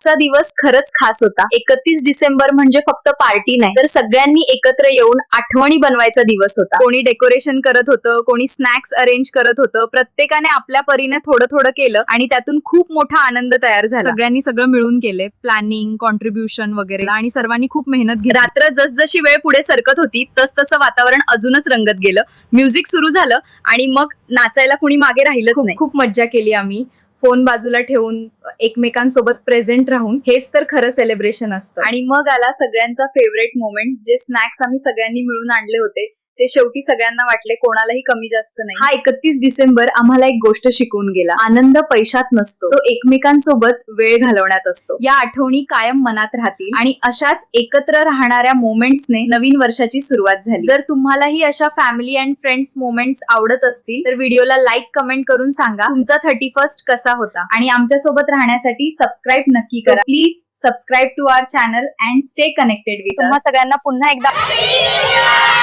आजचा दिवस खरंच खास होता. 31 डिसेंबर म्हणजे फक्त पार्टी नाही, तर सगळ्यांनी एकत्र येऊन आठवणी बनवायचा दिवस होता. कोणी डेकोरेशन करत होतं, कोणी स्नॅक्स अरेंज करत होतं. प्रत्येकाने आपल्या परीने थोडं थोडं केलं आणि त्यातून खूप मोठा आनंद तयार झाला. सगळ्यांनी सगळं मिळून केले, प्लॅनिंग, कॉन्ट्रीब्युशन वगैरे, आणि सर्वांनी खूप मेहनत घेतली. रात्र जसजशी वेळ पुढे सरकत होती तसतसं वातावरण अजूनच रंगत गेलं. म्युझिक सुरू झालं आणि मग नाचायला कुणी मागे राहिलंच नाही. खूप मज्जा केली आम्ही, फोन बाजूला ठेवून एकमेकांसोबत प्रेझेंट राहून. हेच तर खरं सेलिब्रेशन असतं. आणि मग आला सगळ्यांचा फेवरेट मोमेंट, जे स्नॅक्स आम्ही सगळ्यांनी मिळून आणले होते ते शेवटी सगळ्यांना वाटले कोणालाही कमी जास्त नाही. हा 31 डिसेंबर आम्हाला एक गोष्ट शिकवून गेला, आनंद पैशात नसतो, तो एकमेकांसोबत वेळ घालवण्यात असतो. या आठवणी कायम मनात राहतील आणि अशाच एकत्र राहणाऱ्या मोमेंट्सने नवीन वर्षाची सुरुवात झाली. जर तुम्हालाही अशा फॅमिली अँड फ्रेंड्स मोमेंट्स आवडत असतील तर व्हिडिओला लाईक, कमेंट करून सांगा तुमचा 31st कसा होता. आणि आमच्या सोबत राहण्यासाठी सबस्क्राईब नक्की करा. Please subscribe to our channel and stay connected with us. तुम्हा सगळ्यांना पुन्हा एकदा